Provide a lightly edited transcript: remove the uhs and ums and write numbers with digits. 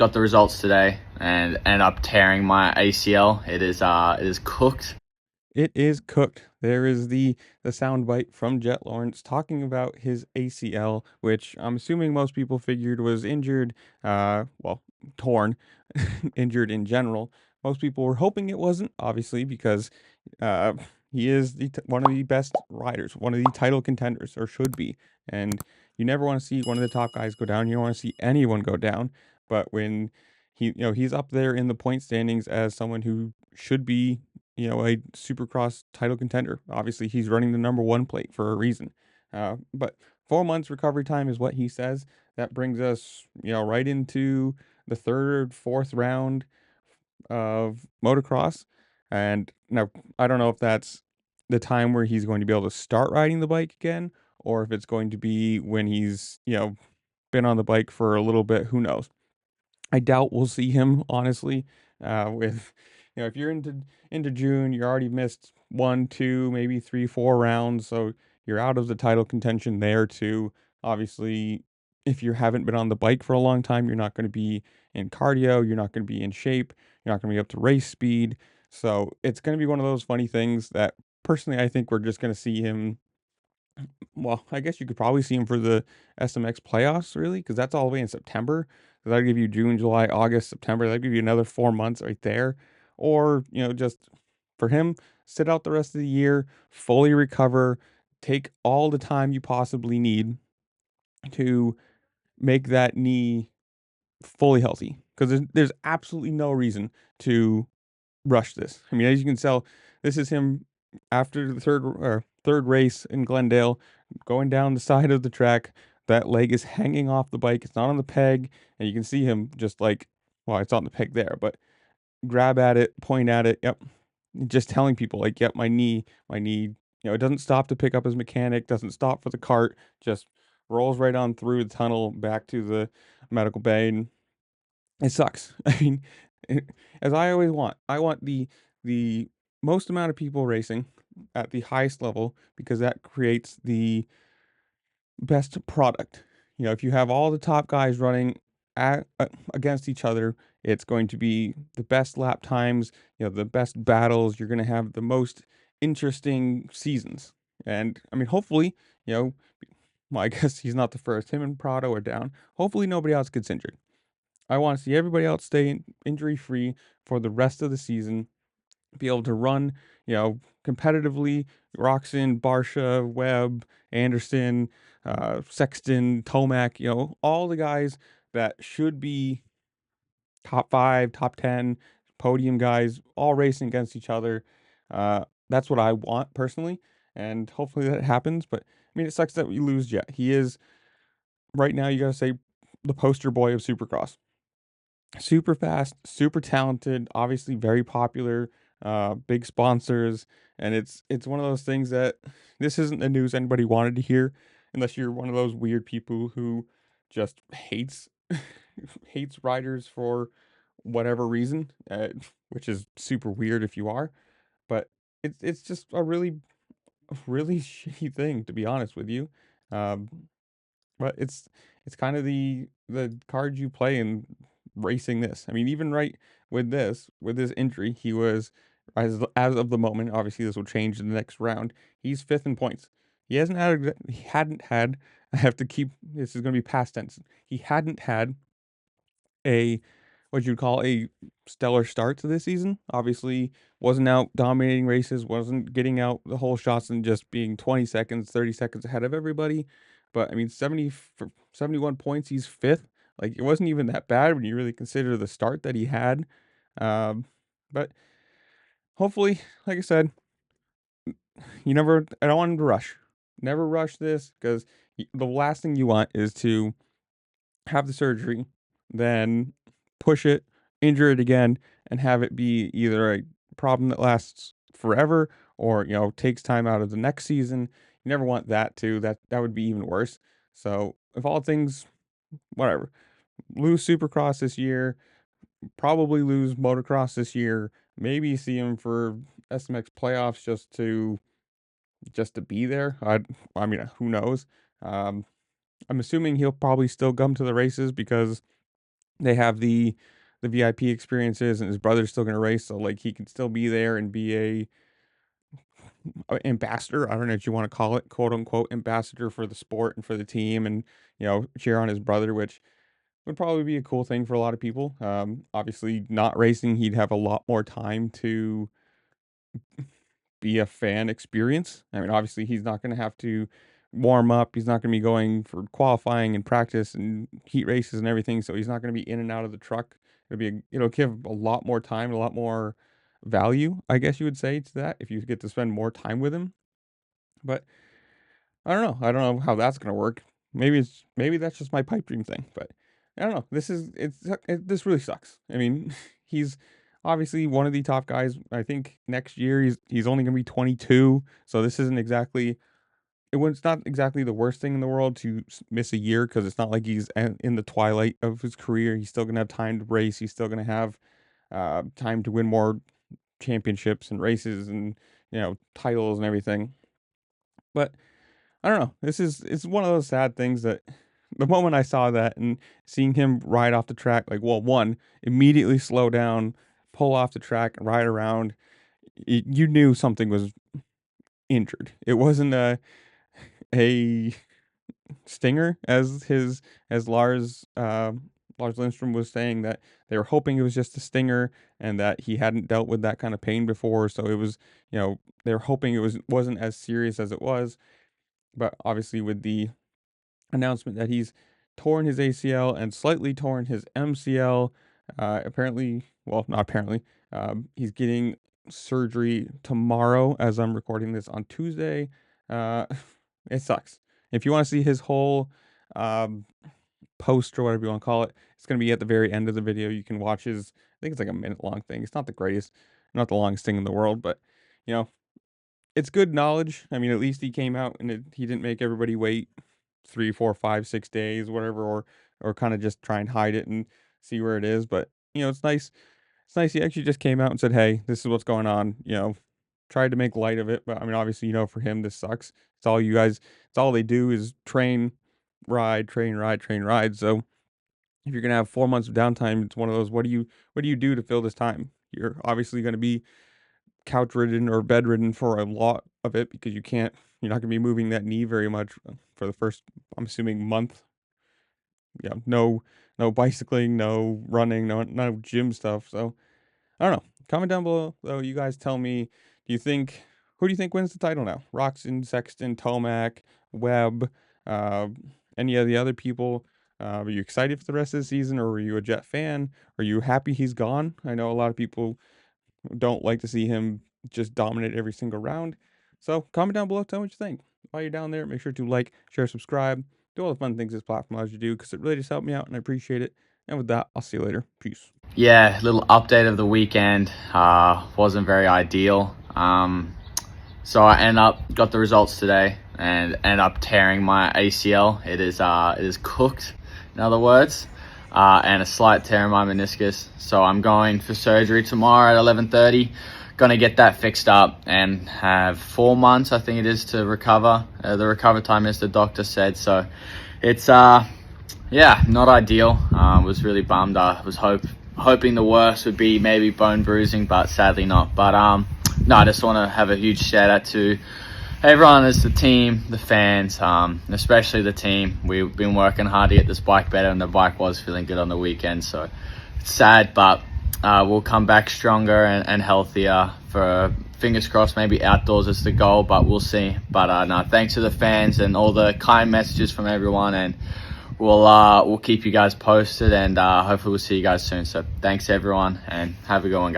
got the results today and ended up tearing my ACL. It is cooked. It is cooked. There is the soundbite from Jett Lawrence talking about his ACL, which I'm assuming most people figured was injured, well, torn, injured in general. Most people were hoping it wasn't, obviously, because uh, he is one of the best riders, one of the title contenders, or should be. And you never want to see one of the top guys go down. You don't want to see anyone go down. But when he's up there in the point standings as someone who should be a Supercross title contender. Obviously, he's running the number one plate for a reason. But 4 months recovery time is what he says. That brings us, right into the third, fourth round of motocross. And now I don't know if that's the time where he's going to be able to start riding the bike again, or if it's going to be when he's, been on the bike for a little bit. Who knows? I doubt we'll see him, honestly. With if you're into June, you already missed one, two, maybe three, 4 rounds, so you're out of the title contention there too. Obviously, if you haven't been on the bike for a long time, you're not going to be in cardio, you're not going to be in shape, you're not going to be up to race speed. So it's going to be one of those funny things that personally I think we're just going to see him. Well, I guess you could probably see him for the SMX playoffs, really, because that's all the way in September. So that'll give you June, July, August, September. That'll give you another 4 months right there. Or, just for him, sit out the rest of the year, fully recover, take all the time you possibly need to make that knee fully healthy. Because there's absolutely no reason to rush this. I mean, as you can tell, this is him after the third race in Glendale, going down the side of the track. That leg is hanging off the bike. It's not on the peg, and you can see him just like, well, it's on the peg there, but grab at it, point at it. Yep, just telling people like, yep, my knee, my knee. It doesn't stop to pick up his mechanic. Doesn't stop for the cart. Just rolls right on through the tunnel back to the medical bay, and it sucks. I mean, as I always want, I want the most amount of people racing at the highest level because that creates the best product. If you have all the top guys running against each other, it's going to be the best lap times, the best battles. You're going to have the most interesting seasons. And I mean, hopefully, well, I guess he's not the first. Him and Prado are down. Hopefully, nobody else gets injured. I want to see everybody else stay injury free for the rest of the season, be able to run, competitively. Roxon, Barsha, Webb, Anderson, Sexton, Tomac, all the guys that should be top five, top 10 podium guys, all racing against each other. That's what I want personally, and hopefully that happens. But I mean, it sucks that we lose Jett. He is right now, you got to say, the poster boy of Supercross. Super fast, super talented, obviously very popular, big sponsors, and it's one of those things that this isn't the news anybody wanted to hear, unless you're one of those weird people who just hates riders for whatever reason, which is super weird if you are, but it's just a really shitty thing, to be honest with you. Um, but it's kind of the card you play in racing this. I mean, even right with this injury, he was as of the moment. Obviously, this will change in the next round. He's fifth in points. He hadn't had. I have to keep. This is going to be past tense. He hadn't had a what you'd call a stellar start to this season. Obviously, wasn't out dominating races, wasn't getting out the whole shots and just being 20 seconds, 30 seconds ahead of everybody. But I mean, 70 for 71 points, he's fifth. Like it wasn't even that bad when you really consider the start that he had. Um, but hopefully, like I said, I don't want him to rush. Never rush this because the last thing you want is to have the surgery, then push it, injure it again, and have it be either a problem that lasts forever or, takes time out of the next season. You never want that too. That would be even worse. So if all things, whatever, lose Supercross this year, probably lose motocross this year, maybe see him for SMX playoffs just to be there. I mean, who knows? Um, I'm assuming he'll probably still come to the races because they have the VIP experiences, and his brother's still going to race, so like he can still be there and be a ambassador. I don't know what you want to call it, quote unquote ambassador for the sport and for the team, and cheer on his brother, which would probably be a cool thing for a lot of people. Obviously, not racing, he'd have a lot more time to be a fan experience. I mean, obviously, he's not going to have to warm up. He's not going to be going for qualifying and practice and heat races and everything. So he's not going to be in and out of the truck. It'll give a lot more time, a lot more value, I guess you would say, to that if you get to spend more time with him. But I don't know. I don't know how that's going to work. Maybe that's just my pipe dream thing, but I don't know. This really sucks. I mean, he's obviously one of the top guys. I think next year he's only going to be 22, so this isn't exactly it's not exactly the worst thing in the world to miss a year, because it's not like he's in the twilight of his career. He's still going to have time to race. He's still going to have time to win more championships and races and titles and everything. But I don't know. It's one of those sad things that the moment I saw that and seeing him ride off the track, like, well, one, immediately slow down, pull off the track, and ride around, you knew something was injured. It wasn't a stinger, as Lars Lindstrom was saying, that they were hoping it was just a stinger and that he hadn't dealt with that kind of pain before. So it was, they were hoping it wasn't as serious as it was. But obviously, with the announcement that he's torn his ACL and slightly torn his MCL, apparently, well, not apparently, he's getting surgery tomorrow as I'm recording this on Tuesday. It sucks. If you want to see his whole post, or whatever you want to call it, it's going to be at the very end of the video. You can watch his, I think it's like a minute long thing. It's not the greatest, not the longest thing in the world, but it's good knowledge. I mean, at least he came out and he didn't make everybody wait 3, 4, 5, 6 days, whatever, or kind of just try and hide it and see where it is. But it's nice. It's nice he actually just came out and said, "Hey, this is what's going on." Tried to make light of it, but I mean, obviously, for him, this sucks. It's all you guys. It's all they do is train, ride, train, ride, train, ride. So if you're gonna have 4 months of downtime, it's one of those. What do you do to fill this time? You're obviously going to be couch ridden or bedridden for a lot of it, because you're not going to be moving that knee very much for the first, I'm assuming, month. No bicycling, no running, no gym stuff. So I don't know. Comment down below though. You guys tell me, who do you think wins the title now? Roczen, Sexton, Tomac, Webb, any of the other people? Are you excited for the rest of the season, or are you a Jett fan? Are you happy he's gone? I know a lot of people don't like to see him just dominate every single round. So comment down below, tell me what you think. While you're down there, make sure to like, share, subscribe, do all the fun things this platform allows you to do, because it really just helped me out and I appreciate it. And with that, I'll see you later. Peace. Yeah, little update of the weekend. Wasn't very ideal. So I got the results today and ended up tearing my ACL. It is cooked, in other words. And a slight tear in my meniscus. So I'm going for surgery tomorrow at 11:30. Gonna get that fixed up and have 4 months, I think it is, to recover. The recovery time, as the doctor said. So it's yeah, not ideal. Was really bummed. I was hoping the worst would be maybe bone bruising, but sadly not. But no, I just want to have a huge shout out to everyone. It's the team, the fans, especially the team. We've been working hard to get this bike better, and the bike was feeling good on the weekend. So it's sad, but we'll come back stronger and healthier. For fingers crossed, maybe outdoors is the goal, but we'll see. But no, thanks to the fans and all the kind messages from everyone, and we'll keep you guys posted, and hopefully we'll see you guys soon. So thanks everyone, and have a good one, guys.